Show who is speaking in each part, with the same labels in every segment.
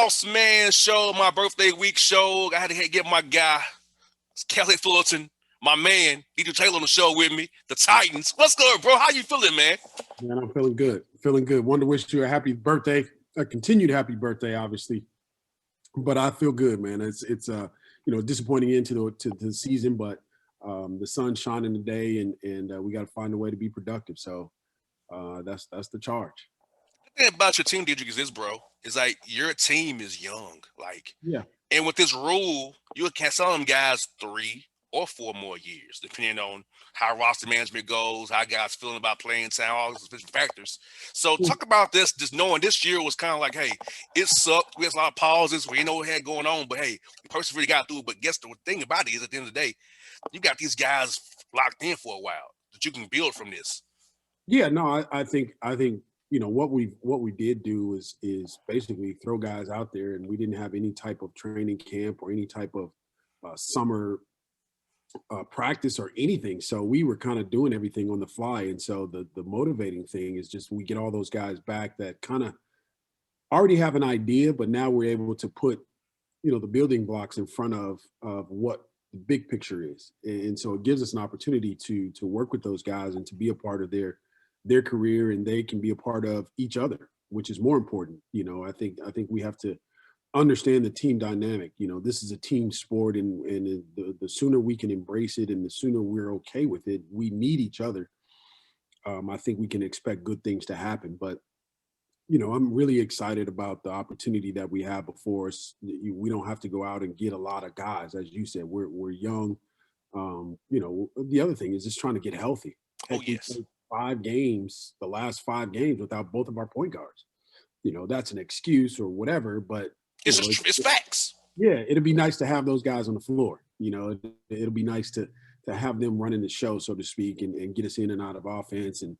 Speaker 1: Bossman show, my birthday week show. I had to get my guy, Kelly Fullerton, my man, Dedrique Taylor on the show with me. The Titans. What's good, bro? How you feeling, man?
Speaker 2: Man, I'm feeling good. Feeling good. Wanted to wish you a happy birthday, a continued happy birthday, obviously. But I feel good, man. It's disappointing end to the season, but the sun's shining today, and we got to find a way to be productive. So that's the charge.
Speaker 1: The thing about your team, Dedrique, is this, bro. Is like your team is young,
Speaker 2: Yeah.
Speaker 1: and with this rule, you can some of them guys 3 or 4 more years, depending on how roster management goes, how guys feeling about playing time, all those different factors. So talk about this, just knowing this year was kind of like, hey, it sucked. We had a lot of pauses. We didn't know what had going on, but hey, we persevered, got through. But guess the thing about it is, at the end of the day, you got these guys locked in for a while that you can build from this.
Speaker 2: Yeah, no, I think what we did do is basically throw guys out there, and we didn't have any type of training camp or any type of summer practice or anything. So we were kind of doing everything on the fly. And so the motivating thing is just we get all those guys back that kind of already have an idea, but now we're able to put the building blocks in front of what the big picture is. And so it gives us an opportunity to work with those guys and to be a part of their career, and they can be a part of each other, which is more important. I think we have to understand the team dynamic. This is a team sport, and the sooner we can embrace it and the sooner we're okay with it, we need each other. I think we can expect good things to happen. But I'm really excited about the opportunity that we have before us. We don't have to go out and get a lot of guys. As you said, we're young. The other thing is just trying to get healthy.
Speaker 1: Oh, yes.
Speaker 2: We played the last 5 games without both of our point guards. That's an excuse or whatever, but
Speaker 1: it's facts.
Speaker 2: Yeah, it'd be nice to have those guys on the floor. It'll be nice to have them running the show, so to speak, and get us in and out of offense, and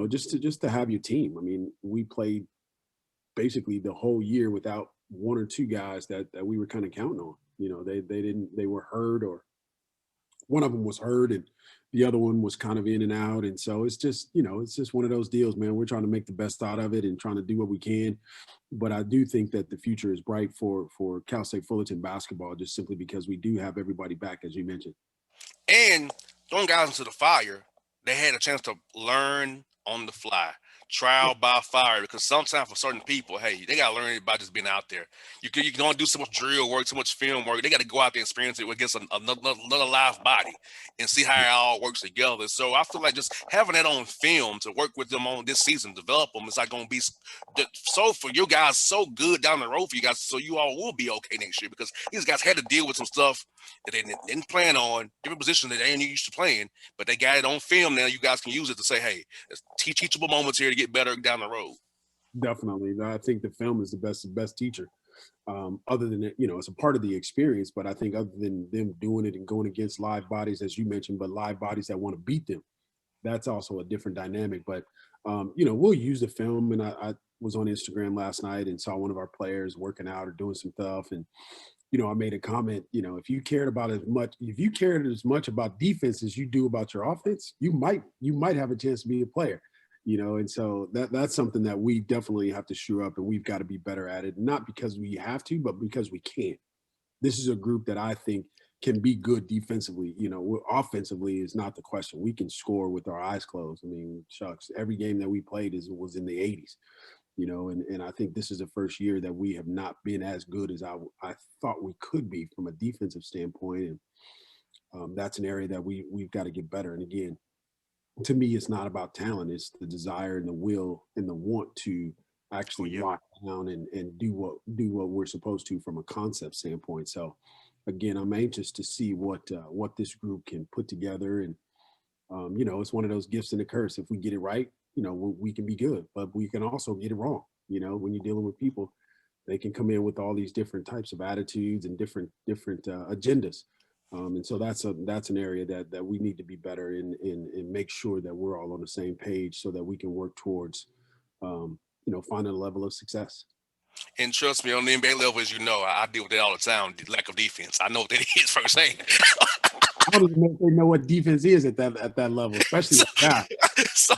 Speaker 2: just to have your team. I mean, we played basically the whole year without 1 or 2 guys that we were kind of counting on. They were hurt, or one of them was hurt, and the other one was kind of in and out. And so it's just one of those deals, man. We're trying to make the best out of it and trying to do what we can. But I do think that the future is bright for Cal State Fullerton basketball, just simply because we do have everybody back, as you mentioned.
Speaker 1: And throwing guys into the fire, they had a chance to learn on the fly, trial by fire, because sometimes for certain people, hey, they got to learn it by just being out there. You can only do so much drill work, so much film work. They got to go out there and experience it against another live body and see how it all works together. So I feel like just having that on film to work with them on this season, develop them, is like going to be so for you guys so good down the road for you guys, so you all will be okay next year, because these guys had to deal with some stuff that they didn't plan on, different positions that they ain't used to playing, but they got it on film now. You guys can use it to say, hey, there's teachable moments here to get better down the road.
Speaker 2: Definitely. I think the film is the best teacher. Other than it's a part of the experience, but I think other than them doing it and going against live bodies, as you mentioned, but live bodies that want to beat them, that's also a different dynamic. But we'll use the film. And I was on Instagram last night and saw one of our players working out or doing some stuff, and I made a comment, if you cared as much about defense as you do about your offense, you might have a chance to be a player, and so that's something that we definitely have to shore up, and we've got to be better at it, not because we have to, but because we can. This is a group that I think can be good defensively. Offensively is not the question. We can score with our eyes closed. I mean, shucks, every game that we played was in the 80s. And I think this is the first year that we have not been as good as I thought we could be from a defensive standpoint. And that's an area that we've got to get better. And again, to me, it's not about talent. It's the desire and the will and the want to actually lock down and do what we're supposed to from a concept standpoint. So again, I'm anxious to see what this group can put together. And, it's one of those gifts and a curse. If we get it right, we can be good, but we can also get it wrong. When you're dealing with people, they can come in with all these different types of attitudes and different agendas. And so that's an area that we need to be better in and make sure that we're all on the same page so that we can work towards, finding a level of success.
Speaker 1: And trust me, on the NBA level, as you know, I deal with that all the time, the lack of defense. I know what that is firsthand.
Speaker 2: I don't even know if they know what defense is at that level, especially with guys.
Speaker 1: So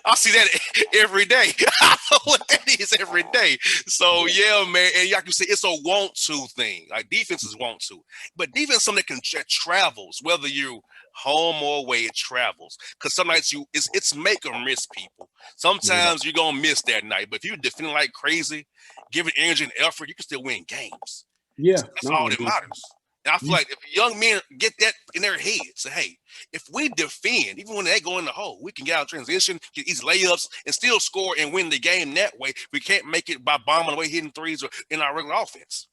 Speaker 1: I see that every day. I what that is every day. So yeah, man, and like you say, it's a want to thing. Like defense is want to, but defense is something that travels, whether you home or away, it travels. Because some nights it's make or miss people.
Speaker 2: No doubt.
Speaker 1: Sometimes you're gonna miss that night, but if you're defending like crazy, giving energy and effort, you can still win games.
Speaker 2: Yeah,
Speaker 1: That's
Speaker 2: no,
Speaker 1: all
Speaker 2: I
Speaker 1: that
Speaker 2: mean,
Speaker 1: matters. And I feel
Speaker 2: you,
Speaker 1: like if young men get that in their head, say, hey, if we defend, even when they go in the hole, we can get out of transition, get easy layups, and still score and win the game that way. We can't make it by bombing away, hitting threes, or in our regular offense.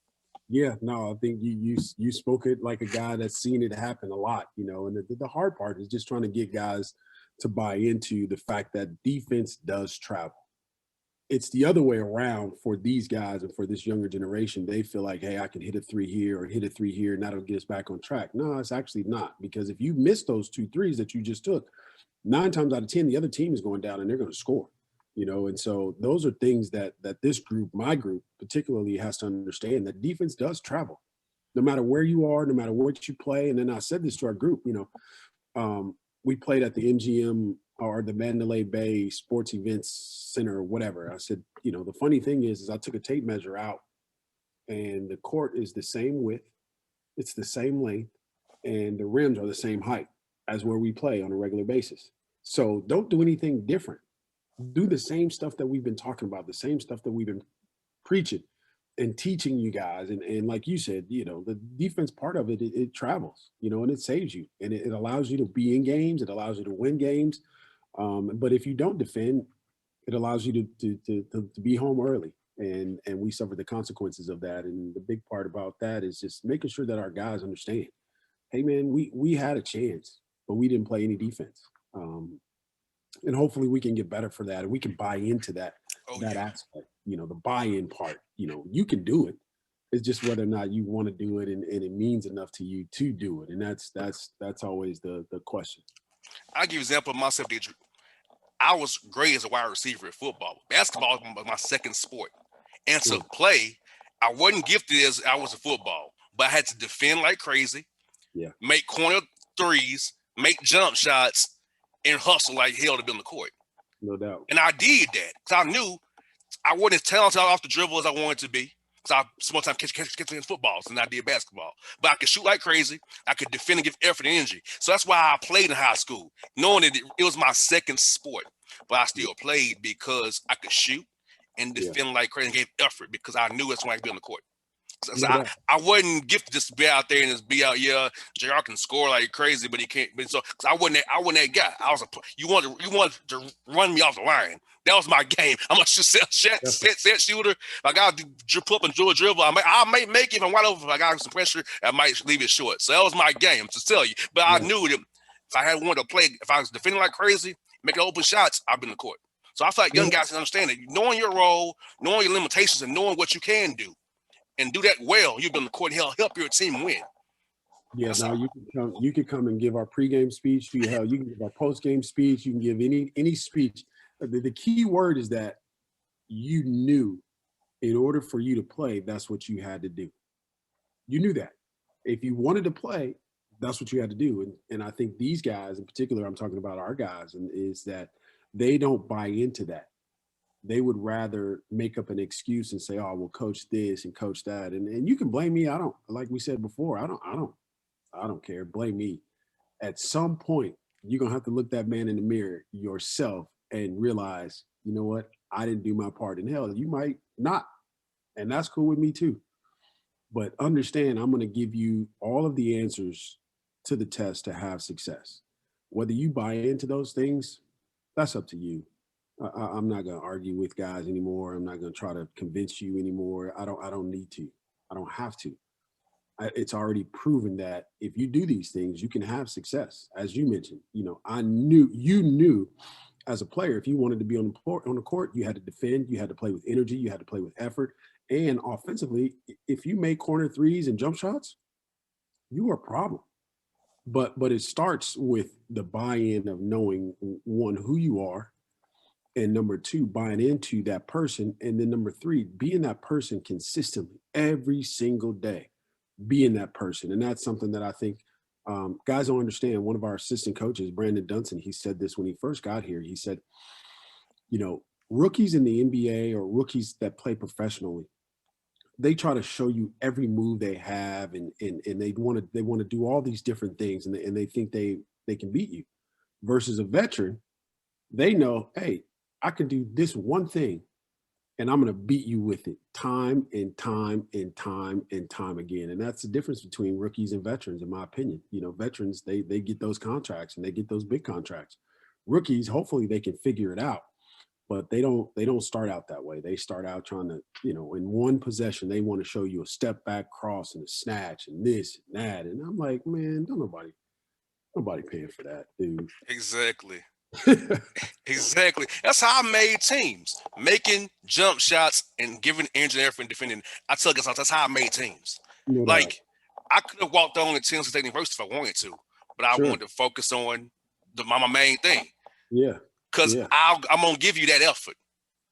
Speaker 2: yeah, no, I think you spoke it like a guy that's seen it happen a lot, and the hard part is just trying to get guys to buy into the fact that defense does travel. It's the other way around for these guys and for this younger generation. They feel like, hey, I can hit a three here or hit a three here, and that'll get us back on track. No, it's actually not, because if you miss those two threes that you just took, 9 times out of 10, the other team is going down and they're going to score. And so those are things that this group, my group particularly, has to understand, that defense does travel, no matter where you are, no matter what you play. And then I said this to our group, we played at the MGM or the Mandalay Bay Sports Events Center or whatever. I said, the funny thing is I took a tape measure out, and the court is the same width, it's the same length, and the rims are the same height as where we play on a regular basis. So don't do anything different. Do the same stuff that we've been talking about, the same stuff that we've been preaching and teaching you guys. And like you said, the defense part of it travels, and it saves you, and it allows you to be in games. It allows you to win games. But if you don't defend, it allows you to be home early. And we suffer the consequences of that. And the big part about that is just making sure that our guys understand, hey man, we had a chance, but we didn't play any defense. And hopefully we can get better for that, and we can buy into that
Speaker 1: Oh
Speaker 2: that
Speaker 1: yeah.
Speaker 2: aspect. The buy-in part. You can do it. It's just whether or not you want to do it, and it means enough to you to do it. And that's always the question.
Speaker 1: I'll give you an example of myself, Dedrique. I was great as a wide receiver at football. Basketball was my second sport. And to
Speaker 2: Mm,
Speaker 1: play, I wasn't gifted as I was a football, but I had to defend like crazy,
Speaker 2: yeah,
Speaker 1: make corner threes, make jump shots, and hustle like hell to be on the court.
Speaker 2: no doubt.
Speaker 1: And I did that because I knew I wasn't as talented off the dribble as I wanted to be. Because I sometimes catching footballs than I did basketball. But I could shoot like crazy. I could defend and give effort and energy. So that's why I played in high school, knowing that it was my second sport. But I
Speaker 2: Yeah,
Speaker 1: still played because I could shoot and
Speaker 2: yeah,
Speaker 1: defend like crazy and gave effort because I knew that's when I could be on the court. So
Speaker 2: no doubt.
Speaker 1: I wasn't gifted just to be out there and just be out. Yeah, JR can score like crazy, but he can't. But so I wasn't that guy. I was you wanted to run me off the line. That was my game. I'm a set shooter. If I got to pull up and do a dribble, I may make it. If I'm wide open, if I got some pressure, I might leave it short. So that was my game to tell you. But I
Speaker 2: Yeah,
Speaker 1: knew that if I had wanted to play, if I was defending like crazy, making open shots, I've been in the court. So I feel like
Speaker 2: no
Speaker 1: young
Speaker 2: doubt.
Speaker 1: guys can understand it, knowing your role, knowing your limitations, and knowing what you can do and do that well, you've been on the court and help your team win.
Speaker 2: Yeah,
Speaker 1: That's
Speaker 2: no,
Speaker 1: all.
Speaker 2: you can come and give our pregame speech. You can give our postgame speech. You can give any speech. The key word is that you knew, in order for you to play, that's what you had to do. You knew that. If you wanted to play, that's what you had to do. And I think these guys in particular, I'm talking about our guys, and is that they don't buy into that. They would rather make up an excuse and say, oh, well, coach this and coach that. And you can blame me. I don't, like we said before, I don't care. Blame me. At some point, you're gonna have to look that man in the mirror yourself and realize, you know what? I didn't do my part. In hell, you might not. And that's cool with me too. But understand, I'm going to give you all of the answers to the test to have success. Whether you buy into those things, that's up to you. I'm not going to argue with guys anymore. I'm not going to try to convince you anymore. I don't need to. I don't have to. It's already proven that if you do these things, you can have success. As you mentioned, I knew you knew as a player, if you wanted to be on the court, you had to defend, you had to play with energy, you had to play with effort, and offensively, if you make corner threes and jump shots, you are a problem. But it starts with the buy-in of knowing, one, who you are, and number two, buying into that person, and then number three, being that person consistently every single day, being that person. And that's something that I think guys don't understand. One of our assistant coaches, Brandon Dunson, he said this when he first got here. He said, you know, rookies in the NBA or rookies that play professionally, they try to show you every move they have, and they want to do all these different things, and they think they can beat you. Versus a veteran, they know, hey, I can do this one thing, and I'm going to beat you with it time and time and time and time again. And that's the difference between rookies and veterans, in my opinion. Veterans, they get those contracts and they get those big contracts. Rookies, hopefully they can figure it out, but they don't start out that way. They start out trying to, in one possession, they want to show you a step back cross and a snatch and this and that. And I'm like, man, don't nobody paying for that, dude.
Speaker 1: Exactly. Exactly. That's how I made teams, making jump shots and giving engineering and defending. I tell you, that's how I made teams.
Speaker 2: No doubt.
Speaker 1: Like I could have walked on the Tennessee State University if I wanted to, but I
Speaker 2: Sure.
Speaker 1: wanted to focus on my main thing.
Speaker 2: Yeah.
Speaker 1: Because
Speaker 2: Yeah.
Speaker 1: I'm gonna give you that effort.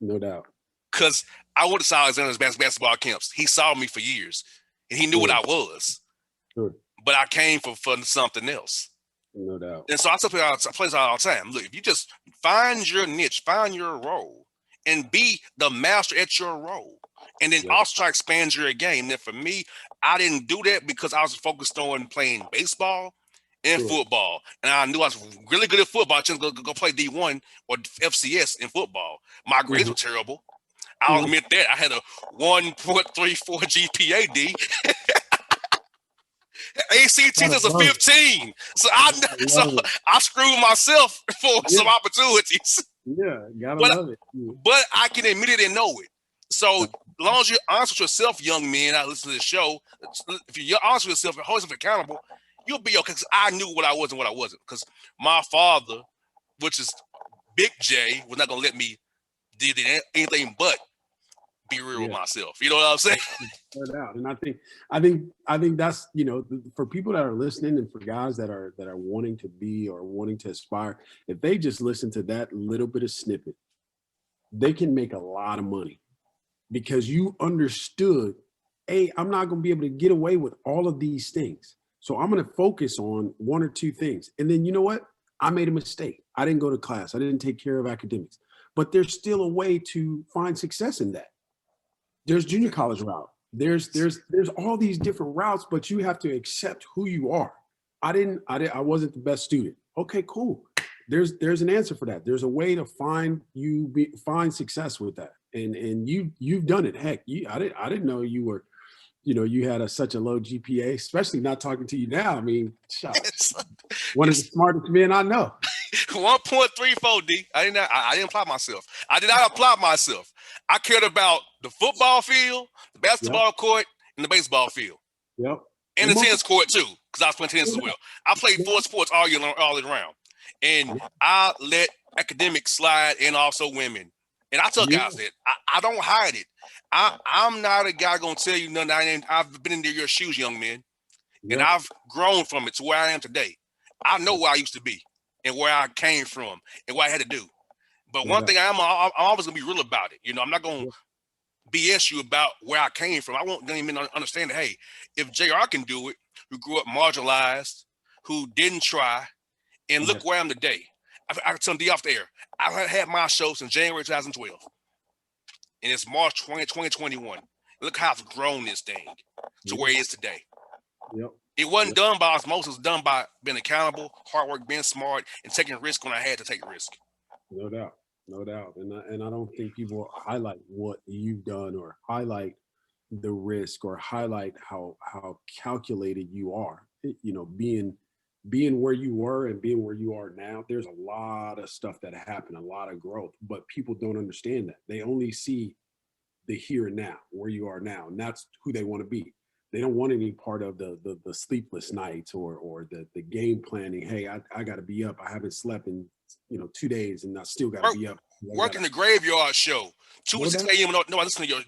Speaker 2: No doubt.
Speaker 1: Because I went to South Alexander's basketball camps. He saw me for years, and he knew what
Speaker 2: Sure.
Speaker 1: I was.
Speaker 2: Sure.
Speaker 1: But I came for something else.
Speaker 2: No doubt.
Speaker 1: And so I tell players all the time, look, if you just find your niche, find your role, and be the master at your role, and then
Speaker 2: Yep.
Speaker 1: also try to expand your game. Then for me, I didn't do that because I was focused on playing baseball and
Speaker 2: Sure.
Speaker 1: football. And I knew I was really good at football. I just go play D1 or FCS in football. My grades were terrible. I'll admit that. I had a 1.34 GPA, D. ACT is a 15, so I screwed myself for some opportunities.
Speaker 2: Yeah, gotta love it.
Speaker 1: But I can admit it and know it. So as long as you're honest with yourself, young men, I listen to the show. If you're honest with yourself and hold yourself accountable, you'll be okay. Because I knew what I was and what I wasn't. Because my father, which is Big J, was not gonna let me do anything but be real with myself. You know what I'm saying?
Speaker 2: Out. And I think that's, for people that are listening and for guys that are wanting to be or wanting to aspire, if they just listen to that little bit of snippet, they can make a lot of money because you understood, hey, I'm not going to be able to get away with all of these things. So I'm going to focus on one or two things. And then you know what? I made a mistake. I didn't go to class. I didn't take care of academics, but there's still a way to find success in that. There's junior college route. There's all these different routes, but you have to accept who you are. I wasn't the best student. Okay, cool. There's an answer for that. There's a way to find success with that. And you've done it. Heck, I didn't know you were, you had such a low GPA, especially not talking to you now. I mean, one of the smartest men I know.
Speaker 1: 1.34 D. I didn't apply myself. I did not apply myself. I cared about the football field, the basketball court, and the baseball field.
Speaker 2: Yep.
Speaker 1: And the tennis court too, because I was playing tennis as well. I played 4 sports all year around. And I let academics slide and also women. And I tell guys that I don't hide it. I'm not a guy gonna tell you nothing. I've been in your shoes, young man. And I've grown from it to where I am today. I know where I used to be and where I came from and what I had to do. But one thing I'm always gonna be real about it. I'm not gonna BS you about where I came from. I won't even understand that, hey, if JR can do it, who grew up marginalized, who didn't try, and look where I am today. I can tell D off the air. I've had my show since January 2012. And it's March 2021. Look how I've grown this thing to where it is today.
Speaker 2: Yep.
Speaker 1: It wasn't done by osmosis. It was done by being accountable, hard work, being smart, and taking risk when I had to take risk.
Speaker 2: No doubt. No doubt. And I don't think people highlight what you've done or highlight the risk or highlight how calculated you are. Being where you were and being where you are now, there's a lot of stuff that happened, a lot of growth, but people don't understand that. They only see the here and now, where you are now, and that's who they want to be. They don't want any part of the sleepless nights or the game planning. Hey, I got to be up. I haven't slept in 2 days, and I still got to be up.
Speaker 1: Working the graveyard show, 2 to 6 a.m. No, I listen to your.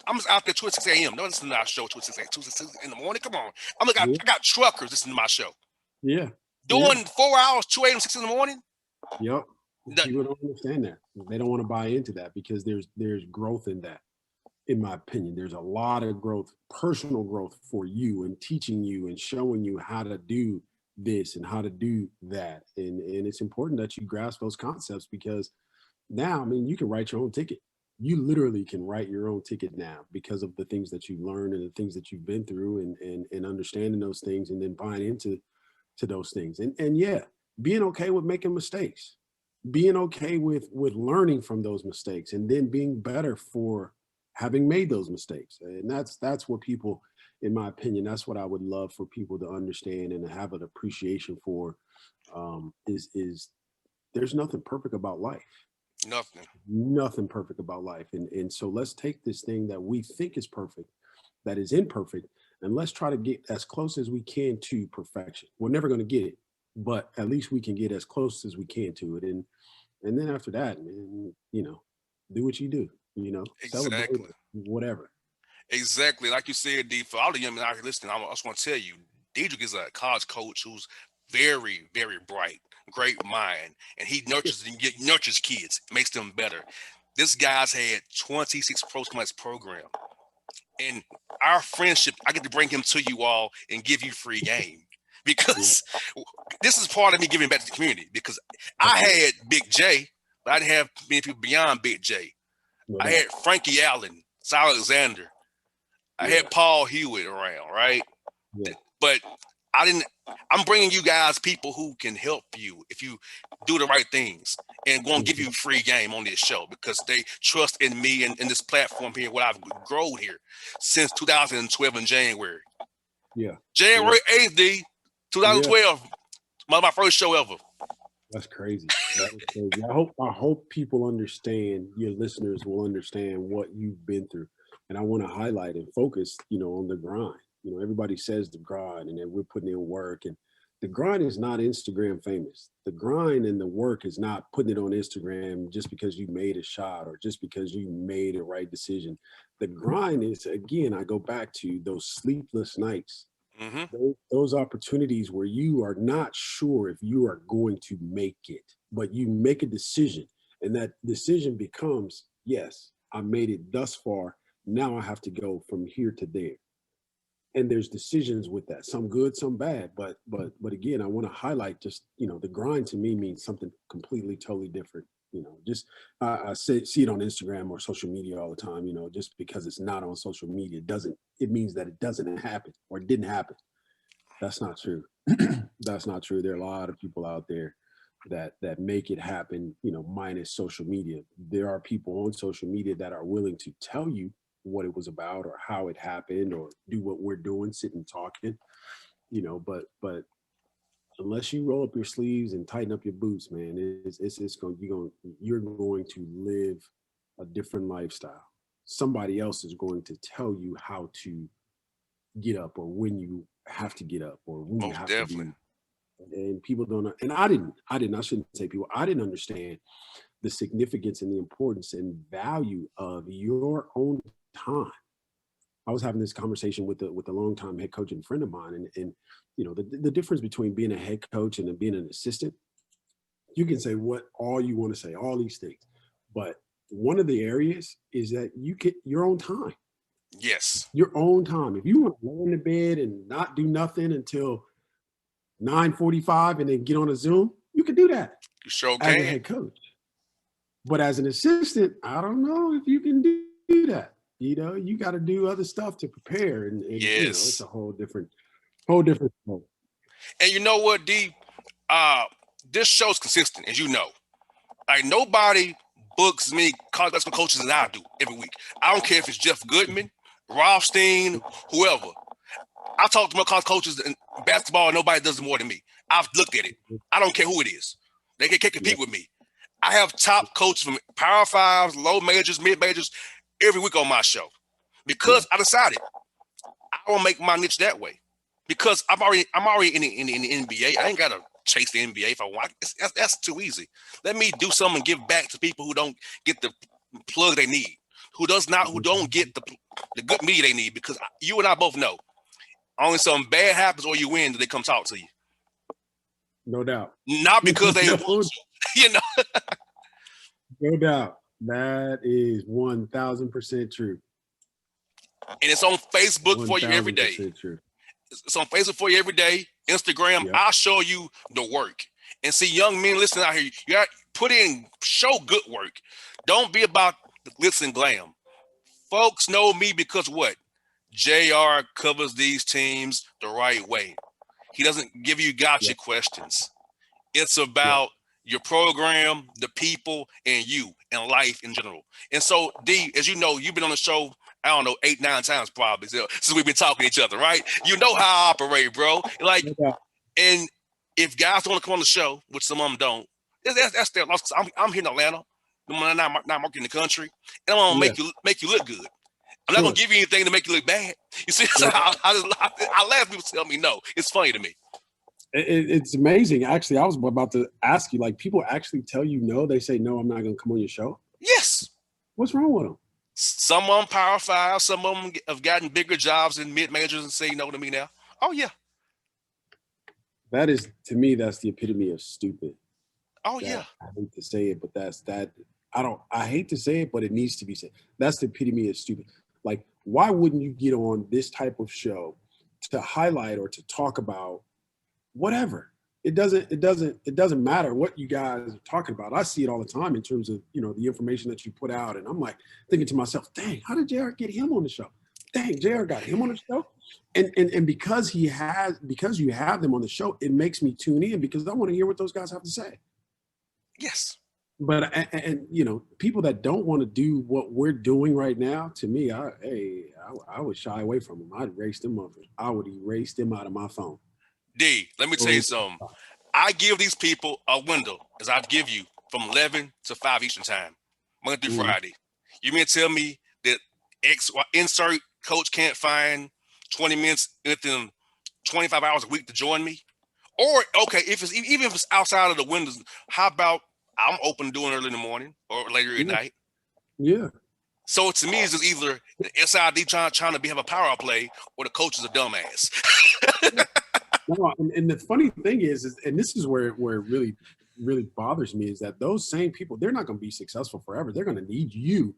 Speaker 1: I'm just out there 2 to 6 a.m. No, listen to our show 2 to 6 in the morning. Come on, I got truckers listening to my show.
Speaker 2: Yeah,
Speaker 1: doing 4 hours, 2 a.m. 6 in the morning.
Speaker 2: Yep. People don't understand that. They don't want to buy into that because there's growth in that. In my opinion, there's a lot of growth, personal growth for you and teaching you and showing you how to do this and how to do that. And it's important that you grasp those concepts because Now, I mean, you can write your own ticket. You literally can write your own ticket now because of the things that you learned and the things that you've been through, and understanding those things, and then buying into those things. And yeah, being okay with making mistakes, being okay with learning from those mistakes, and then being better for having made those mistakes. And that's what people, in my opinion, that's what I would love for people to understand and to have an appreciation for. Is there's nothing perfect about life.
Speaker 1: Nothing.
Speaker 2: Nothing perfect about life. And so let's take this thing that we think is perfect, that is imperfect, and let's try to get as close as we can to perfection. We're never going to get it, but at least we can get as close as we can to it. And then after that, man, do what you do, celebrate
Speaker 1: Exactly.
Speaker 2: whatever.
Speaker 1: Exactly. Like you said, D, for all the young men out here listening, I just want to tell you, Dedrique is a college coach who's very, very bright, great mind, and he nurtures kids, makes them better. This guy's had 26 pro clients program. And our friendship, I get to bring him to you all and give you free game.
Speaker 2: Yeah,
Speaker 1: Because this is part of me giving back to the community. Because I
Speaker 2: absolutely.
Speaker 1: had Big J, but I didn't have many people beyond Big J.
Speaker 2: No
Speaker 1: I
Speaker 2: doubt.
Speaker 1: had Frankie Allen, Cy Alexander. I
Speaker 2: Yeah,
Speaker 1: had Paul Hewitt around, right?
Speaker 2: yeah,
Speaker 1: But I didn't. I'm bringing you guys people who can help you if you do the right things, and going to give
Speaker 2: mhm,
Speaker 1: you free game on this show because they trust in me and in this platform here, what I've grown here since 2012 in January.
Speaker 2: yeah, yeah,
Speaker 1: January 8th, D,
Speaker 2: yeah.
Speaker 1: 2012, my first show ever.
Speaker 2: That's crazy. That is crazy. I hope people understand, your listeners will understand what you've been through. And I want to highlight and focus, on the grind. Everybody says the grind and that we're putting in work. And the grind is not Instagram famous. The grind and the work is not putting it on Instagram just because you made a shot or just because you made a right decision. The grind is, again, I go back to those sleepless nights,
Speaker 1: Mm-hmm.
Speaker 2: those opportunities where you are not sure if you are going to make it, but you make a decision, and that decision becomes, yes, I made it thus far. Now I have to go from here to there. And there's decisions with that, some good, some bad. But again, I want to highlight, just, the grind to me means something completely, totally different. Just see it on Instagram or social media all the time. Just because it's not on social media doesn't, it means that it doesn't happen or it didn't happen. That's not true. That's not true. There are a lot of people out there that make it happen, minus social media. There are people on social media that are willing to tell you what it was about or how it happened or do what we're doing, sitting talking, but unless you roll up your sleeves and tighten up your boots, man, it's going, you're going to live a different lifestyle. Somebody else is going to tell you how to get up, or when you have to get up, or when you
Speaker 1: Most
Speaker 2: have to
Speaker 1: definitely.
Speaker 2: be. And people don't, and I shouldn't say people, I didn't understand the significance and the importance and value of your own time. I was having this conversation with a longtime head coach and friend of mine, and the difference between being a head coach and being an assistant. You can say what all you want to say, all these things, but one of the areas is that you get your own time.
Speaker 1: Yes.
Speaker 2: Your own time. If you want to lay in the bed and not do nothing until 9:45 and then get on a Zoom, you can do that
Speaker 1: You sure
Speaker 2: as a
Speaker 1: can.
Speaker 2: head coach. But as an assistant, I don't know if you can do that. You got to do other stuff to prepare, and it's
Speaker 1: Yes.
Speaker 2: a whole different scope.
Speaker 1: And you know what, D? Uh, this show's consistent, as you know. Like nobody books me college basketball coaches than I do every week. I don't care if it's Jeff Goodman, Rothstein, whoever. I talk to my college coaches in basketball, and nobody does it more than me. I've looked at it. I don't care who it is. They can't
Speaker 2: Yeah,
Speaker 1: compete with me. I have top coaches from Power Fives, low majors, mid majors, every week on my show
Speaker 2: yeah,
Speaker 1: because I decided I don't make my niche that way because I'm already in the NBA. I ain't gotta chase the NBA if I want. That's too easy. Let me do something and give back to people who don't get the plug they need, who don't get the good media they need. Because you and I both know only something bad happens or you win that they come talk to you,
Speaker 2: no doubt.
Speaker 1: not because they want
Speaker 2: no,
Speaker 1: to. You know,
Speaker 2: no doubt. That is 1,000% true.
Speaker 1: and it's on Facebook
Speaker 2: One
Speaker 1: for you every
Speaker 2: thousand
Speaker 1: day.
Speaker 2: percent true.
Speaker 1: It's on Facebook for you every day. Instagram,
Speaker 2: Yep.
Speaker 1: I'll show you the work. And see, young men listening out here, you got Put in, show good work. Don't be about the glitz and glam. Folks know me because what? JR covers these teams the right way. He doesn't give you
Speaker 2: Yeah.
Speaker 1: gotcha questions. It's
Speaker 2: Yeah.
Speaker 1: about your program, the people, and you, and life in general. And so, D, as you know, you've been on the show, I don't know, 8, 9 times probably since we've been talking to each other, right? You know how I operate, bro. Like,
Speaker 2: No doubt.
Speaker 1: and if guys don't want to come on the show, which some of them don't, that's their loss. I'm here in Atlanta, not marking the country, and I'm gonna
Speaker 2: Yeah.
Speaker 1: make you look good. I'm not
Speaker 2: Sure.
Speaker 1: gonna give you anything to make you look bad. You see, so
Speaker 2: Yeah.
Speaker 1: I laugh people tell me no. It's funny to me.
Speaker 2: It's amazing. Actually, I was about to ask you, like, people actually tell you no. They say, no, I'm not going to come on your show.
Speaker 1: Yes.
Speaker 2: What's wrong with them?
Speaker 1: Some of them Power 5, some of them have gotten bigger jobs in mid-majors and say no to me now. Oh, yeah.
Speaker 2: That is, to me, that's the epitome of stupid.
Speaker 1: Oh, yeah.
Speaker 2: I hate to say it, but I hate to say it, but it needs to be said. That's the epitome of stupid. Like, why wouldn't you get on this type of show to highlight or to talk about whatever? It doesn't matter what you guys are talking about. I see it all the time in terms of, the information that you put out. And I'm like thinking to myself, dang, how did JR get him on the show? Dang, JR got him on the show. And because you have them on the show, it makes me tune in because I want to hear what those guys have to say.
Speaker 1: Yes.
Speaker 2: But people that don't want to do what we're doing right now, to me, I would shy away from them. I'd erase them up. I would erase them out of my phone.
Speaker 1: D, let me tell you something. I give these people a window, as I give you, from 11 to 5 Eastern time, Monday through Friday. You mean to tell me that insert coach can't find 20 minutes within 25 hours a week to join me? Or, okay, even if it's outside of the windows, how about I'm open to doing early in the morning or later at night?
Speaker 2: Yeah.
Speaker 1: So to me, it's just either the SID trying to have a power play or the coach is a dumbass.
Speaker 2: No, and the funny thing is, and this is where it really, really bothers me, is that those same people, they're not going to be successful forever. They're going to need you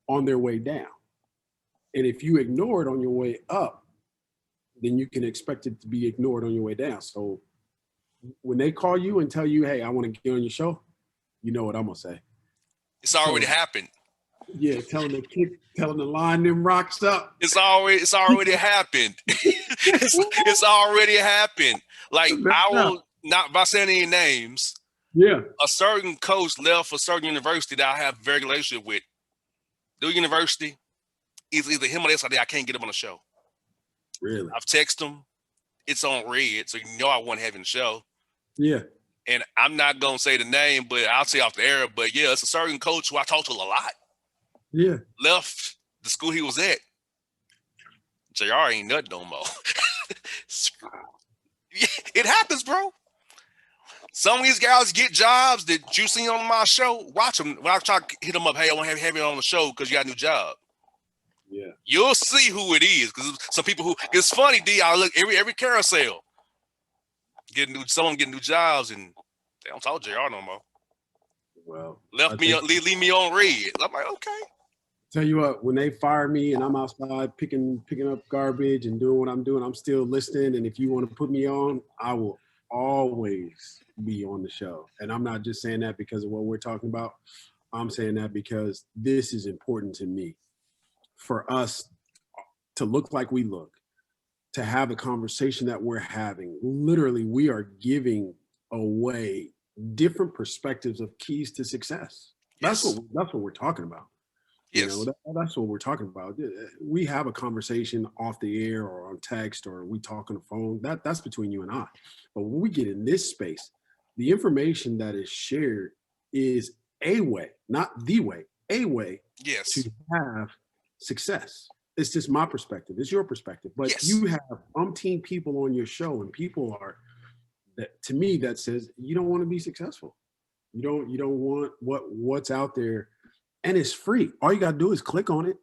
Speaker 2: on their way down. And if you ignore it on your way up, then you can expect it to be ignored on your way down. So when they call you and tell you, hey, I want to get on your show, you know what I'm going to say.
Speaker 1: It's already happened.
Speaker 2: Yeah, tell them to line them rocks up.
Speaker 1: It's already happened. it's already happened. Like, I will not, by saying any names.
Speaker 2: Yeah.
Speaker 1: A certain coach left a certain university that I have a very good relationship with. The university is either him or SID. I can't get him on the show.
Speaker 2: Really?
Speaker 1: I've texted him. It's on red, so you know I want to have him on the show.
Speaker 2: Yeah.
Speaker 1: And I'm not gonna say the name, but I'll say off the air. But yeah, it's a certain coach who I talk to a lot.
Speaker 2: Yeah.
Speaker 1: Left the school he was at. JR ain't nothing no more. It happens, bro. Some of these guys get jobs that you see on my show. Watch them. When I try to hit them up, hey, I want to have you on the show because you got a new job.
Speaker 2: Yeah.
Speaker 1: You'll see who it is, because some people who, it's funny, D, I look every carousel, someone getting new jobs, and they don't talk to JR no more.
Speaker 2: Well,
Speaker 1: leave me on red. I'm like, okay.
Speaker 2: Tell you what, when they fire me and I'm outside picking up garbage and doing what I'm doing, I'm still listening. And if you want to put me on, I will always be on the show. And I'm not just saying that because of what we're talking about. I'm saying that because this is important to me. For us to look like we look, to have a conversation that we're having, literally we are giving away different perspectives of keys to success. Yes. That's what we're talking about.
Speaker 1: Yes.
Speaker 2: That's what we're talking about. We have a conversation off the air or on text, or we talk on the phone. That's between you and I. But when we get in this space, the information that is shared is a way, not the way, a way to have success. It's just my perspective. It's your perspective. But you have umpteen people on your show, and people are, that to me, that says you don't want to be successful. You don't want what's out there. And it's free. All you got to do is click on it.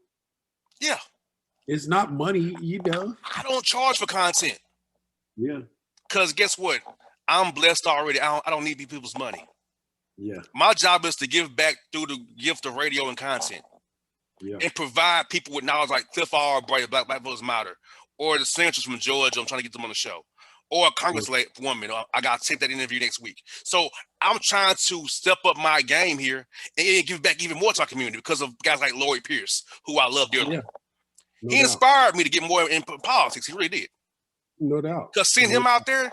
Speaker 1: Yeah.
Speaker 2: It's not money,
Speaker 1: I don't charge for content.
Speaker 2: Yeah.
Speaker 1: Because guess what? I'm blessed already. I don't need people's money.
Speaker 2: Yeah.
Speaker 1: My job is to give back through the gift of radio and content. Yeah. And provide people with knowledge like Cliff Albright, Black Voters Matter, or the Centrals from Georgia. I'm trying to get them on the show. or a congresswoman. I got to take that interview next week. So I'm trying to step up my game here and give back even more to our community because of guys like Lloyd Pierce, who I love dearly.
Speaker 2: Yeah, no
Speaker 1: He
Speaker 2: doubt.
Speaker 1: inspired me to get more in politics. He really did.
Speaker 2: No doubt.
Speaker 1: Because seeing him out there,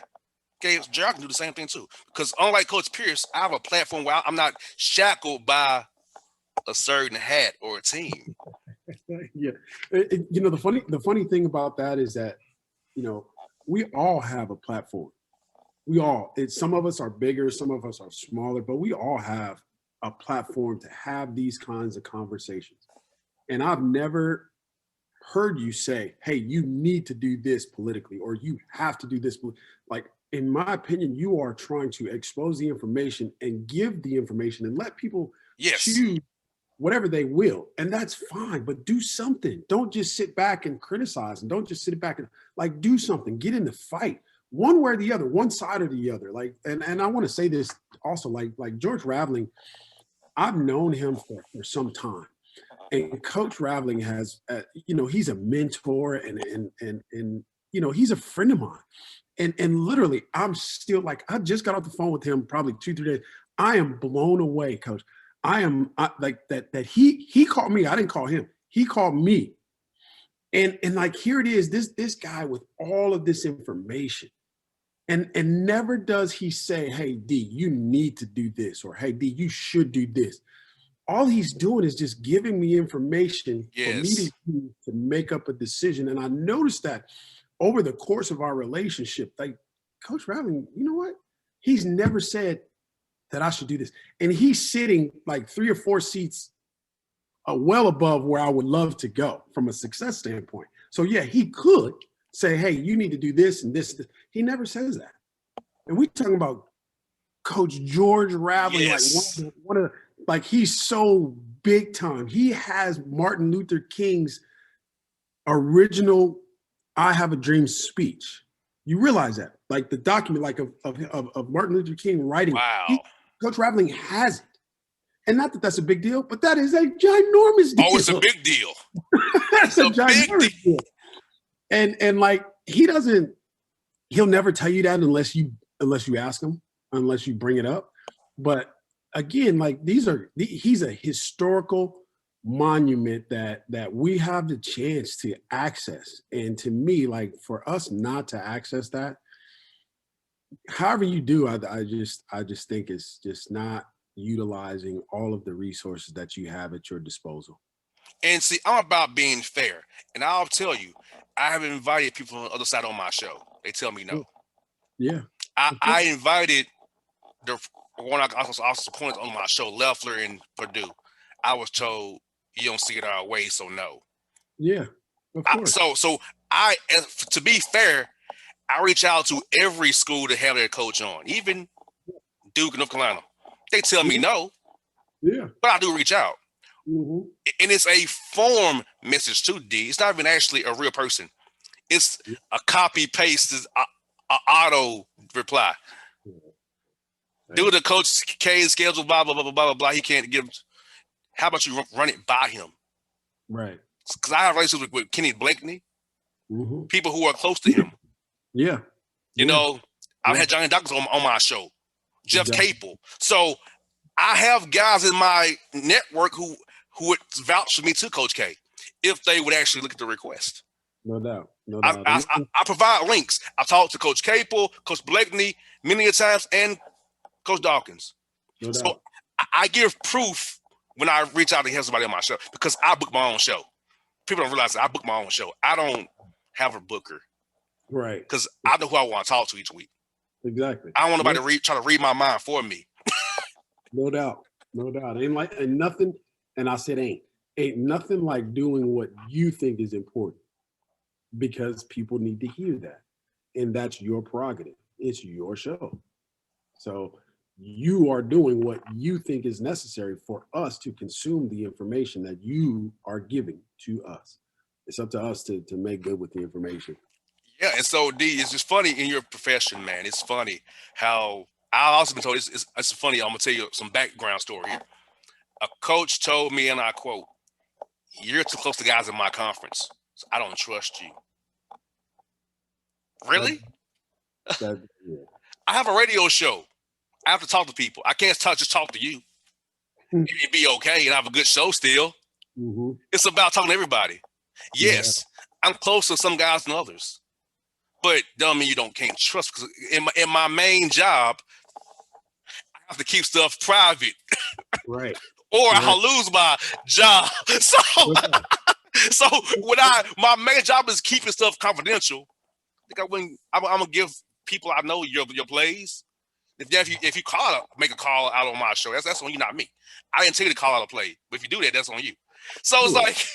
Speaker 1: okay, Jerry, I can do the same thing too. Because unlike Coach Pierce, I have a platform where I'm not shackled by a certain hat or a team.
Speaker 2: Yeah. You know, the funny thing about that is that, you know, we all have a platform. We all, some of us are bigger, some of us are smaller, but we all have a platform to have these kinds of conversations. And I've never heard you say, hey, you need to do this politically, or you have to do this. Like, in my opinion, you are trying to expose the information and give the information and let people choose whatever they will. And that's fine, but do something. Don't just sit back and criticize, and don't just sit back and like do something. Get in the fight, one way or the other, one side or the other. Like, and I want to say this also, like George Raveling, I've known him for some time. And Coach Raveling has, you know, he's a mentor and you know, he's a friend of mine. And literally, I'm still like, I just got off the phone with him probably 2-3 days. I am blown away, Coach. Like that he called me. I didn't call him. He called me. And like, here it is, this guy with all of this information. And never does he say, hey, D, you need to do this, or hey, D, you should do this. All he's doing is just giving me information for me to make up a decision. And I noticed that over the course of our relationship, like Coach Raveling, you know what? He's never said that I should do this. And he's sitting like 3 or 4 seats well above where I would love to go from a success standpoint. So yeah, he could say, hey, you need to do this and this. He never says that. And we're talking about Coach George Raveling, like one of the, like, he's so big time. He has Martin Luther King's original "I Have a Dream" speech. You realize that, like the document, like of Martin Luther King writing.
Speaker 1: Wow.
Speaker 2: Coach Raveling has it, and not that that's a big deal, but that is a ginormous deal.
Speaker 1: Oh, it's a big deal.
Speaker 2: That's a ginormous deal. And like, he'll never tell you that unless you ask him, unless you bring it up. But again, like, he's a historical monument that we have the chance to access. And to me, like, for us not to access that, however you do, I just think it's just not utilizing all of the resources that you have at your disposal.
Speaker 1: And see, I'm about being fair. And I'll tell you, I have invited people on the other side on my show. They tell me no.
Speaker 2: Yeah.
Speaker 1: I invited the one I also pointed on my show, Leffler and Purdue. I was told, you don't see it our way, so no.
Speaker 2: Yeah, of course.
Speaker 1: So to be fair, I reach out to every school to have their coach on, even Duke and North Carolina. They tell me no.
Speaker 2: Yeah.
Speaker 1: But I do reach out.
Speaker 2: Mm-hmm.
Speaker 1: And it's a form message to D. It's not even actually a real person. It's a copy paste, auto reply. Due to Coach K's schedule, blah, blah, blah, blah, blah, blah, he can't give. How about you run it by him?
Speaker 2: Right.
Speaker 1: Because I have relationships with Kenny Blakeney,
Speaker 2: mm-hmm.
Speaker 1: people who are close to him.
Speaker 2: Yeah.
Speaker 1: You know, I've had Johnny Dawkins on my show, Jeff Capel. So I have guys in my network who would vouch for me to Coach K if they would actually look at the request.
Speaker 2: No doubt. No
Speaker 1: doubt. I provide links. I talked to Coach Capel, Coach Blakeney many a times, and Coach Dawkins.
Speaker 2: No doubt.
Speaker 1: So I give proof when I reach out to have somebody on my show, because I book my own show. People don't realize that I book my own show. I don't have a booker.
Speaker 2: Right.
Speaker 1: Because I know who I want to talk to each week.
Speaker 2: Exactly.
Speaker 1: I don't want nobody to try to read my mind for me.
Speaker 2: No doubt. No doubt. Ain't nothing, and I said ain't nothing like doing what you think is important, because people need to hear that. And that's your prerogative. It's your show. So you are doing what you think is necessary for us to consume the information that you are giving to us. It's up to us to make good with the information.
Speaker 1: Yeah, and so D, it's just funny in your profession, man. It's funny how I also been told. It's funny. I'm gonna tell you some background story here. A coach told me, and I quote, "You're too close to guys in my conference, so I don't trust you." Really?
Speaker 2: That yeah.
Speaker 1: I have a radio show. I have to talk to people. I can't just talk to you. It'd be okay and have a good show still.
Speaker 2: Mm-hmm.
Speaker 1: It's about talking to everybody.
Speaker 2: Yeah.
Speaker 1: Yes, I'm closer to some guys than others, but don't mean you don't can't trust. Because in my main job, I have to keep stuff private,
Speaker 2: Right.
Speaker 1: or
Speaker 2: Right.
Speaker 1: I'll lose my job. So,
Speaker 2: Yeah.
Speaker 1: so when my main job is keeping stuff confidential. I think I'm gonna give people I know your plays. If you make a call out on my show, that's on you, not me. I didn't tell you to call out a play, but if you do that, that's on you. So it's
Speaker 2: Yeah.
Speaker 1: like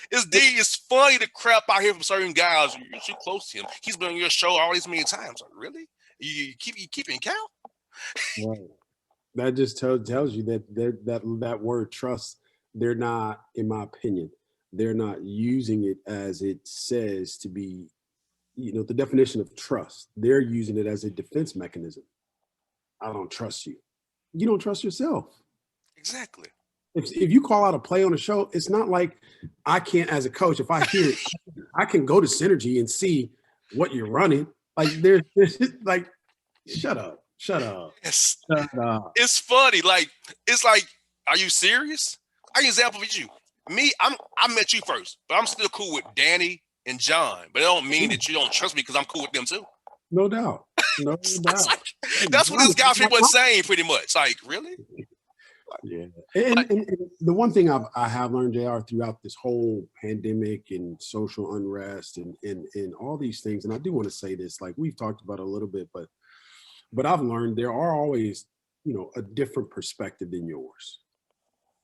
Speaker 1: it's funny to crap out here from certain guys. You're too close to him. He's been on your show all these many times. Like, really? You keeping count?
Speaker 2: Right. That just tells you that that word trust, they're not, in my opinion, they're not using it as it says to be, the definition of trust. They're using it as a defense mechanism. I don't trust you. You don't trust yourself.
Speaker 1: Exactly.
Speaker 2: If you call out a play on a show, it's not like I can't, as a coach, if I hear it, I can go to Synergy and see what you're running. Like there's like, shut up, shut up,
Speaker 1: Yes.
Speaker 2: shut up.
Speaker 1: It's funny. Like it's like, are you serious? I can example with you. Me, I met you first, but I'm still cool with Danny and John. But it don't mean that you don't trust me because I'm cool with them too.
Speaker 2: No doubt. No
Speaker 1: That's
Speaker 2: doubt.
Speaker 1: like
Speaker 2: Hey,
Speaker 1: that's what this
Speaker 2: honestly,
Speaker 1: guy was saying pretty much. Like, really?
Speaker 2: yeah.
Speaker 1: Like,
Speaker 2: And the one thing I have learned, JR, throughout this whole pandemic and social unrest and all these things, and I do want to say this, like we've talked about a little bit, but I've learned there are always, a different perspective than yours.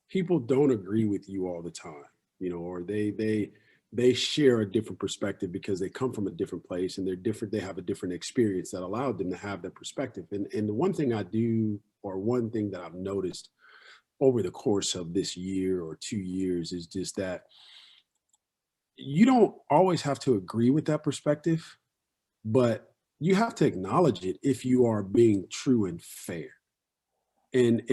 Speaker 2: People don't agree with you all the time, or they share a different perspective because they come from a different place and they're different. They have a different experience that allowed them to have that perspective. And the one thing I do, or one thing that I've noticed over the course of this year or 2 years, is just that you don't always have to agree with that perspective, but you have to acknowledge it if you are being true and fair. And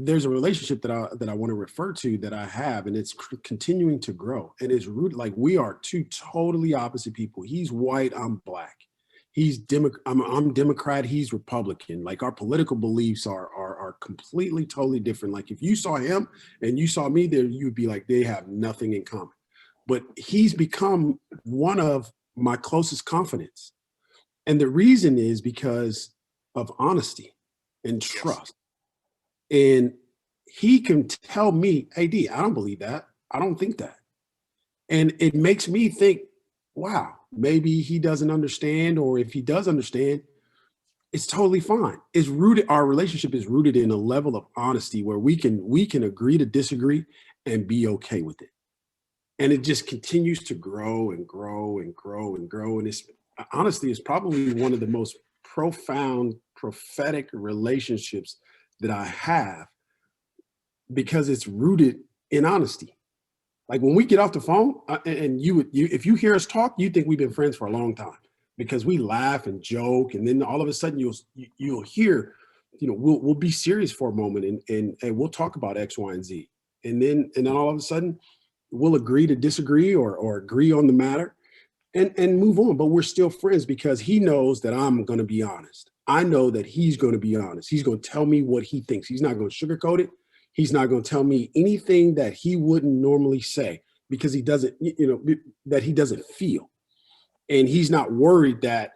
Speaker 2: there's a relationship that I want to refer to that I have, and it's continuing to grow, and it's rooted, like we are two totally opposite people. He's white, I'm black. I'm Democrat, he's Republican. Like our political beliefs are completely totally different. Like if you saw him and you saw me there, you'd be like, they have nothing in common. But he's become one of my closest confidants, and the reason is because of honesty and
Speaker 1: yes.
Speaker 2: trust. And he can tell me, hey, D, I don't believe that. I don't think that. And it makes me think, wow, maybe he doesn't understand, or if he does understand, it's totally fine. It's rooted, our relationship is rooted in a level of honesty where we can agree to disagree and be okay with it. And it just continues to grow and grow and grow and grow. And it's honestly, it's probably one of the most profound prophetic relationships that I have, because it's rooted in honesty. Like when we get off the phone, and if you hear us talk, you think we've been friends for a long time, because we laugh and joke, and then all of a sudden you'll hear, we'll be serious for a moment, and we'll talk about X, Y, and Z, and then all of a sudden we'll agree to disagree, or agree on the matter, and move on. But we're still friends because he knows that I'm going to be honest. I know that he's going to be honest. He's going to tell me what he thinks. He's not going to sugarcoat it. He's not going to tell me anything that he wouldn't normally say, because he doesn't, that he doesn't feel. And he's not worried that,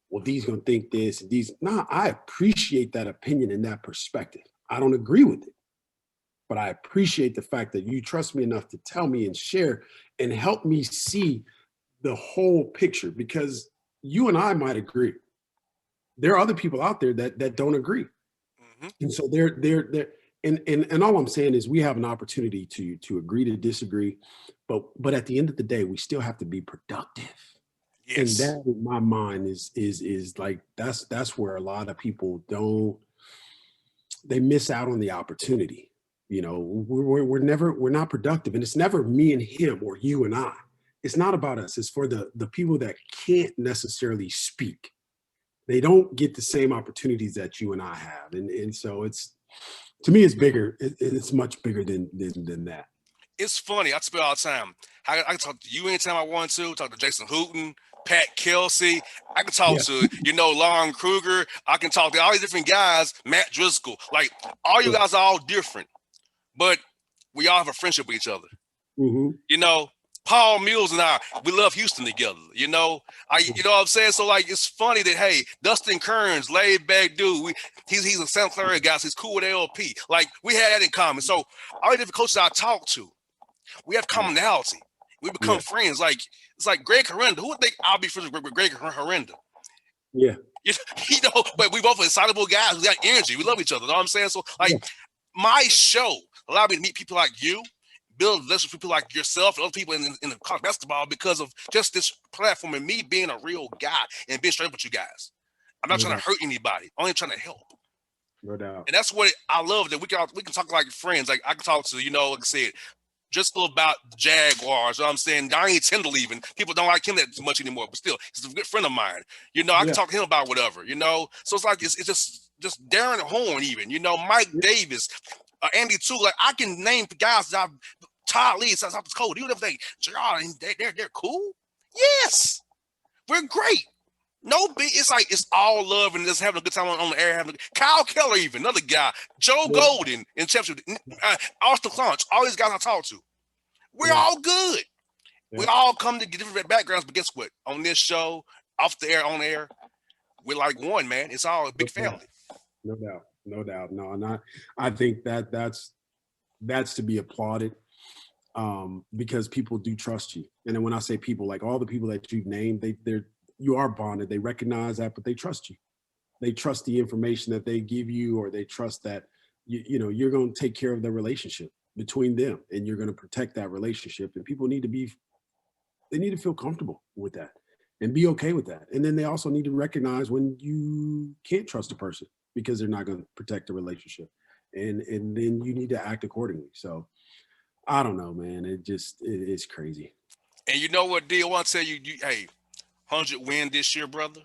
Speaker 2: well, D's going to think this and these. No, I appreciate that opinion and that perspective. I don't agree with it, but I appreciate the fact that you trust me enough to tell me and share and help me see the whole picture, because you and I might agree. There are other people out there that don't agree.
Speaker 1: Mm-hmm.
Speaker 2: And so they're and all I'm saying is we have an opportunity to agree to disagree, but at the end of the day, we still have to be productive. And
Speaker 1: Yes.
Speaker 2: that in my mind is like that's where a lot of people don't, they miss out on the opportunity. We're not productive, and it's never me and him or you and I. It's not about us. It's for the people that can't necessarily speak. They don't get the same opportunities that you and I have, and so it's, to me, it's bigger. It's much bigger than that.
Speaker 1: It's funny. I spend all the time. I can talk to you anytime I want to. Talk to Jason Hooten, Pat Kelsey. I can talk
Speaker 2: Yeah.
Speaker 1: to, Lauren Kruger. I can talk to all these different guys, Matt Driscoll. Like, all you
Speaker 2: Yeah.
Speaker 1: guys are all different, but we all have a friendship with each other.
Speaker 2: Mm-hmm.
Speaker 1: You know, Paul Mills and I, we love Houston together. You know what I'm saying? So like, it's funny that hey, Dustin Kearns, laid back dude, he's a Santa Clara guy, so he's cool with LP. Like we had that in common. So all the different coaches I talk to, we have commonality. We become
Speaker 2: Yeah.
Speaker 1: friends. Like it's like Greg Herenda. Who would think I'll be friends with Greg Herenda?
Speaker 2: Yeah.
Speaker 1: But we both are excitable guys. We got energy. We love each other. You know what I'm saying? So like,
Speaker 2: Yeah.
Speaker 1: my show allowed me to meet people like you, build relationships with people like yourself and other people in the college basketball because of just this platform and me being a real guy and being straight up with you guys. I'm not
Speaker 2: No
Speaker 1: trying
Speaker 2: doubt.
Speaker 1: to hurt anybody. I'm only trying to help.
Speaker 2: No doubt.
Speaker 1: And that's what I love, that we can talk like friends. Like I can talk to, like I said, just about the Jaguars. You know what I'm saying? Donnie Tyndall even. People don't like him that much anymore, but still, he's a good friend of mine. I can
Speaker 2: Yeah.
Speaker 1: talk to him about whatever, So it's like, it's just Darren Horn even, Mike Davis, Andy too. Like I can name guys that Todd Lee, South Dakota. You would think, Gerard, they're cool? Yes. We're great. No big. It's like it's all love and just having a good time on the air. Kyle Keller, even another guy, Joe
Speaker 2: Yeah.
Speaker 1: Golden in championship, Austin Clunch, all these guys I talk to, we're
Speaker 2: Yeah.
Speaker 1: all good.
Speaker 2: Yeah.
Speaker 1: We all come to different backgrounds, but guess what? On this show, off the air, on air, we're like one, man. It's all a big family.
Speaker 2: No doubt. No doubt. No, and I think that's to be applauded, because people do trust you. And then when I say people, like all the people that you've named, you are bonded. They recognize that, but they trust you. They trust the information that they give you, or they trust that you're going to take care of the relationship between them, and you're going to protect that relationship. And people they need to feel comfortable with that and be okay with that. And then they also need to recognize when you can't trust a person because they're not going to protect the relationship. And then you need to act accordingly. So I don't know, man. It's crazy.
Speaker 1: And you know what, D? I want to tell you, hey, 100 win this year, brother.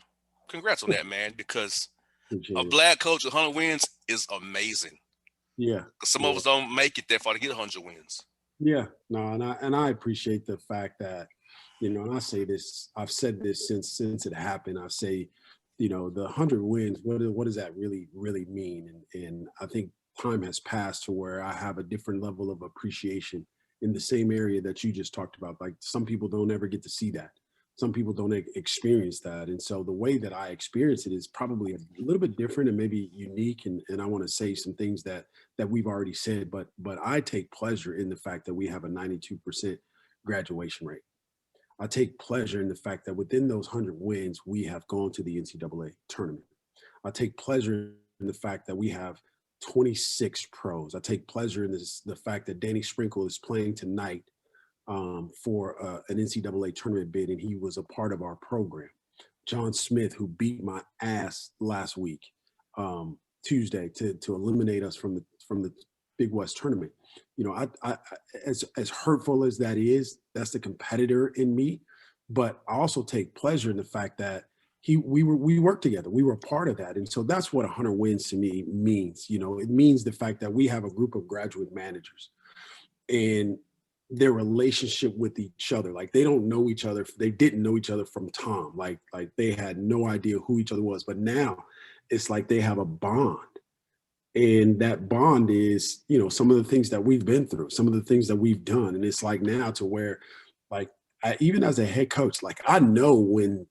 Speaker 1: Congrats on that, man, because a
Speaker 2: Appreciate it.
Speaker 1: black coach with 100 wins is amazing.
Speaker 2: Yeah.
Speaker 1: Some of
Speaker 2: Yeah.
Speaker 1: us don't make it that far to get 100 wins.
Speaker 2: Yeah. No, and I appreciate the fact that, and I say this, I've said this since it happened. I say, the 100 wins, what does that really mean? And I think time has passed to where I have a different level of appreciation in the same area that you just talked about. Like some people don't ever get to see that. Some people don't experience that. And so the way that I experience it is probably a little bit different and maybe unique. And I want to say some things that we've already said, but I take pleasure in the fact that we have a 92% graduation rate. I take pleasure in the fact that within those 100 wins, we have gone to the NCAA tournament. I take pleasure in the fact that we have 26 pros. I take pleasure in the fact that Danny Sprinkle is playing tonight, for an NCAA tournament bid, and he was a part of our program. John Smith, who beat my ass last week, Tuesday, to eliminate us from the Big West tournament. I as hurtful as that is, that's the competitor in me. But I also take pleasure in the fact that we worked together. We were a part of that. And so that's what 100 wins to me means. It means the fact that we have a group of graduate managers and their relationship with each other. Like they don't know each other. They didn't know each other from Tom. Like they had no idea who each other was. But now it's like they have a bond. And that bond is, some of the things that we've been through, some of the things that we've done. And it's like now to where, like, even as a head coach, like I know when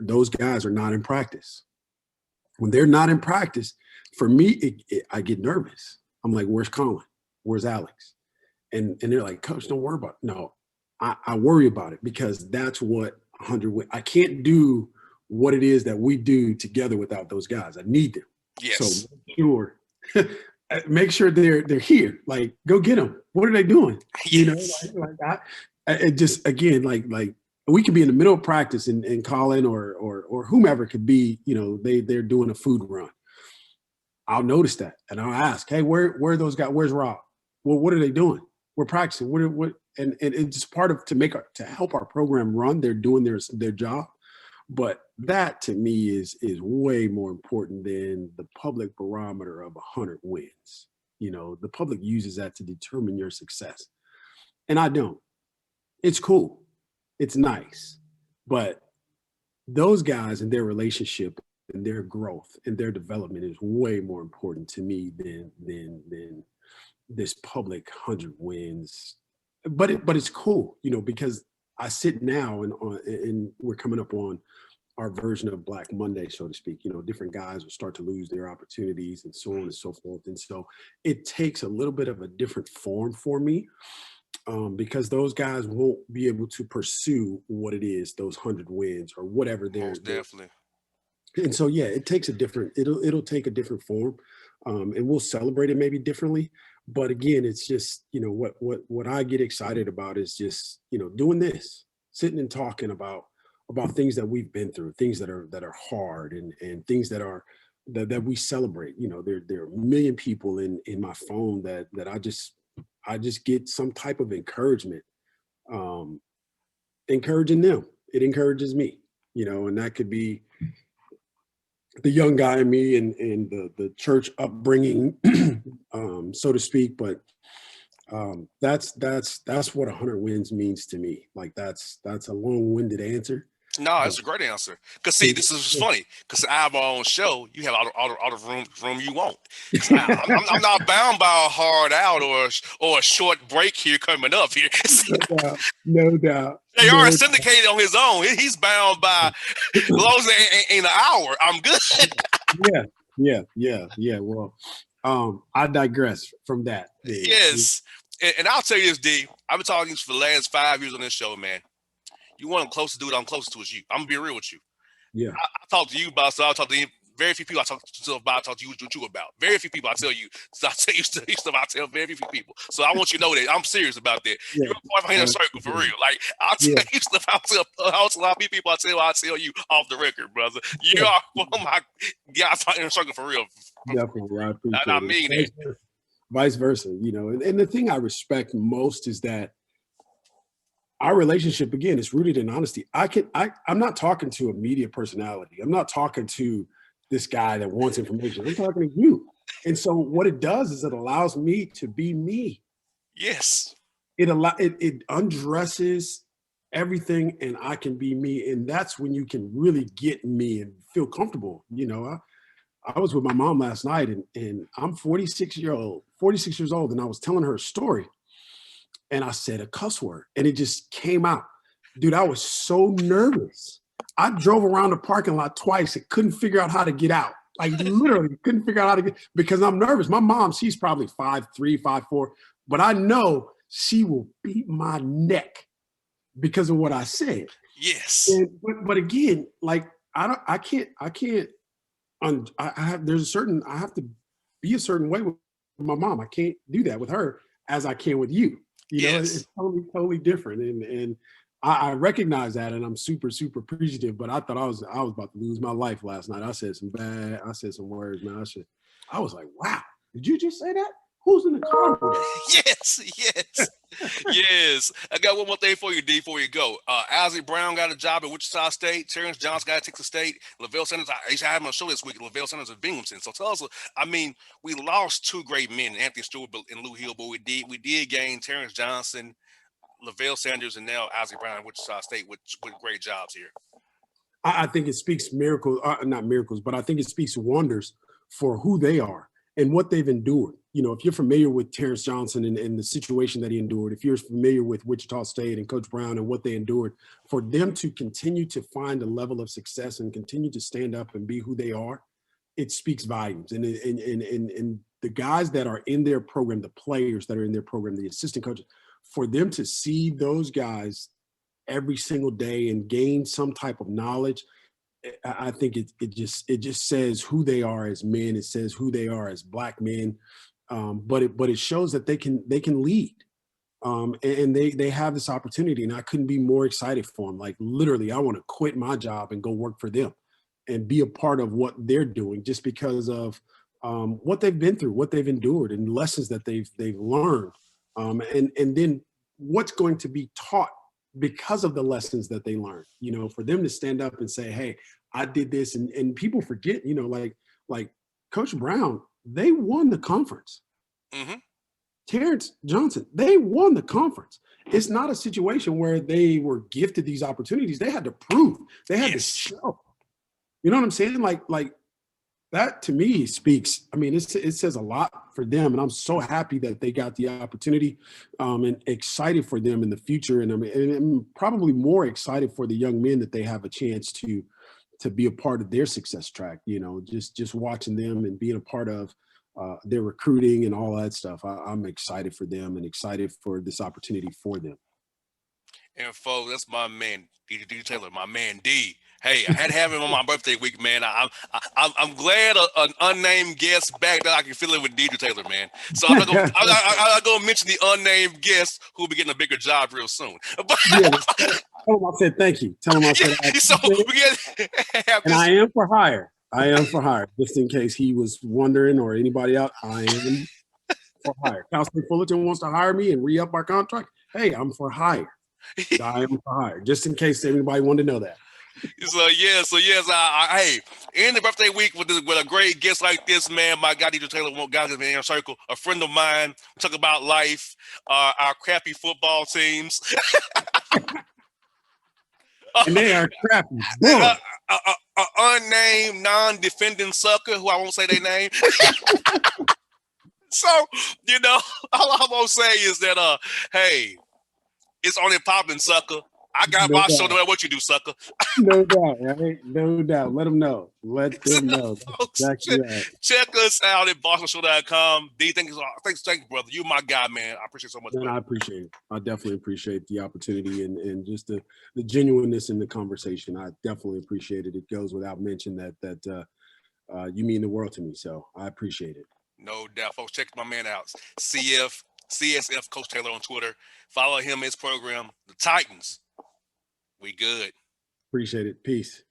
Speaker 2: those guys are not in practice. When they're not in practice, for me, I get nervous. I'm like, where's Colin? Where's Alex? And they're like, Coach, don't worry about it. No, I worry about it because that's what 100. I can't do what it is that we do together without those guys. I need them.
Speaker 1: Yes.
Speaker 2: So make sure they're here. Like, go get them. What are they doing?
Speaker 1: Yes.
Speaker 2: It just again like we could be in the middle of practice and Colin or whomever could be. They're doing a food run. I'll notice that and I'll ask, hey, where are those guys? Where's Rob? Well, what are they doing? We're practicing. What? And it's just part of to help our program run. They're doing their job. But that to me is way more important than the public barometer of 100 wins. The public uses that to determine your success. And I don't. It's cool. It's nice. But those guys and their relationship and their growth and their development is way more important to me than this public 100 wins. But it's cool, because I sit now and we're coming up on our version of Black Monday, so to speak. Different guys will start to lose their opportunities and so on and so forth. And so it takes a little bit of a different form for me, because those guys won't be able to pursue what it is, those 100 wins or whatever
Speaker 1: Most definitely.
Speaker 2: and so yeah, it'll take a different form, and we'll celebrate it maybe differently. But again, it's just what I get excited about is just doing this, sitting and talking about things that we've been through, things that are hard, and things that we celebrate. There are a million people in my phone that I just get some type of encouragement, um, encouraging them. It encourages me, and that could be the young guy in me and the church upbringing, so to speak. But that's what 100 wins means to me. Like that's a long-winded answer,
Speaker 1: No,
Speaker 2: but
Speaker 1: that's a great answer. Cause see, this is funny. Cause I have our own show. You have all the room you want. Cause I'm not bound by a hard out or a short break here coming up here.
Speaker 2: no doubt, no doubt,
Speaker 1: They are syndicated on his own. He's bound by as long as it ain't an hour. I'm good.
Speaker 2: yeah. Well, I digress from that.
Speaker 1: Yes, and I'll tell you this, D. I've been talking for the last 5 years on this show, man. You want I'm close to dude I'm closest to is you. I'm gonna be real with you.
Speaker 2: Yeah,
Speaker 1: I talk to you about stuff. I talk to very few people I talk to about. I talk to you about. Very few people I tell you. So I tell you stuff. I tell very few people. So I want you to know that I'm serious about that.
Speaker 2: yeah,
Speaker 1: You're a part of a circle for real. Like I'll tell
Speaker 2: yeah,
Speaker 1: you stuff. I'll tell a lot of people. I tell you off the record, brother. You are one of my guys in a circle for real.
Speaker 2: definitely. I
Speaker 1: And I
Speaker 2: appreciate
Speaker 1: mean
Speaker 2: it.
Speaker 1: it.
Speaker 2: Vice versa, and the thing I respect most is that our relationship again is rooted in honesty. I'm not talking to a media personality. I'm not talking to this guy that wants information. I'm talking to you. And so what it does is it allows me to be me.
Speaker 1: Yes.
Speaker 2: It undresses everything and I can be me. And that's when you can really get me and feel comfortable. I was with my mom last night and I'm 46 years old, and I was telling her a story. And I said a cuss word and it just came out. Dude, I was so nervous. I drove around the parking lot twice and couldn't figure out how to get out. Like literally couldn't figure out how to get, because I'm nervous. My mom, she's probably 5'3", 5'4", but I know she will beat my neck because of what I said.
Speaker 1: Yes.
Speaker 2: But again, like I have to be a certain way with my mom. I can't do that with her as I can with you.
Speaker 1: Yes.
Speaker 2: It's totally different. And I recognize that, and I'm super, super appreciative, but I thought I was about to lose my life last night. I said some words, man. I was like, wow, did you just say that? Who's in the car with us?
Speaker 1: Yes. I got one more thing for you, D, before you go. Ozzie Brown got a job at Wichita State. Terrence Johnson got at Texas State. Lavelle Sanders, I used to have him on the show this week. Lavelle Sanders at Binghamton. So tell us, we lost two great men, Anthony Stewart and Lou Hill, but we did gain Terrence Johnson, Lavelle Sanders, and now Ozzie Brown at Wichita State with great jobs here.
Speaker 2: I think it speaks miracles, not miracles, but I think it speaks wonders for who they are and what they've endured. If you're familiar with Terrence Johnson and the situation that he endured, if you're familiar with Wichita State and Coach Brown and what they endured, for them to continue to find a level of success and continue to stand up and be who they are, it speaks volumes. And the guys that are in their program, the players that are in their program, the assistant coaches, for them to see those guys every single day and gain some type of knowledge, I think it just says who they are as men. It says who they are as Black men, but it shows that they can lead, and they have this opportunity. And I couldn't be more excited for them. Like literally, I want to quit my job and go work for them, and be a part of what they're doing, just because of what they've been through, what they've endured, and lessons that they've learned, and then what's going to be taught because of the lessons that they learned. For them to stand up and say, hey, I did this, and people forget, like Coach Brown, they won the conference.
Speaker 1: Mm-hmm.
Speaker 2: Terrence Johnson, they won the conference. it's not a situation where they were gifted these opportunities. They had to prove. They had to
Speaker 1: Yes.
Speaker 2: show. You know what I'm saying? Like that to me speaks. I mean, it says a lot for them, and I'm so happy that they got the opportunity, and excited for them in the future. And I'm probably more excited for the young men that they have a chance to be a part of their success track. You know, just watching them and being a part of their recruiting and all that stuff. I'm excited for them and excited for this opportunity for them.
Speaker 1: And folks, that's my man, D Taylor, my man D. Hey, I had to have him on my birthday week, man. I'm glad an unnamed guest back that I can fill it with D Taylor, man. So I'm not gonna mention the unnamed guest who'll be getting a bigger job real soon. But
Speaker 2: Yeah, tell him I said thank you. Tell him I said I
Speaker 1: so
Speaker 2: appreciate
Speaker 1: we
Speaker 2: it,
Speaker 1: get have
Speaker 2: and
Speaker 1: this.
Speaker 2: I am for hire. I am for hire, just in case he was wondering or anybody else. I am for hire. Councilman Fullerton wants to hire me and re-up our contract. Hey, I'm for hire. I am for hire, just in case anybody wanted to know that.
Speaker 1: So yes, hey, in the birthday week with a great guest like this, man, my guy DJ Taylor, one guy in the inner circle, a friend of mine. Talk about life, our crappy football teams,
Speaker 2: And they are crappy.
Speaker 1: a,
Speaker 2: Boy,
Speaker 1: unnamed non-defending sucker who I won't say their name. So all I'm gonna say is that hey, it's on and popping, sucker. I got
Speaker 2: no
Speaker 1: my show no
Speaker 2: doubt.
Speaker 1: matter what you do, sucker.
Speaker 2: No doubt, right? No doubt. Let them know. Let them know. That's
Speaker 1: Folks,
Speaker 2: exactly right.
Speaker 1: check us out at BossmanShow.com. D, thank you, brother. You my guy, man. I appreciate it so much,
Speaker 2: And
Speaker 1: buddy.
Speaker 2: I appreciate it. I definitely appreciate the opportunity and just the genuineness in the conversation. I definitely appreciate it. It goes without mention that you mean the world to me. So I appreciate it.
Speaker 1: No doubt, folks. Check my man out. CSF Coach Taylor on Twitter. Follow him, his program, the Titans. We good.
Speaker 2: Appreciate it. Peace.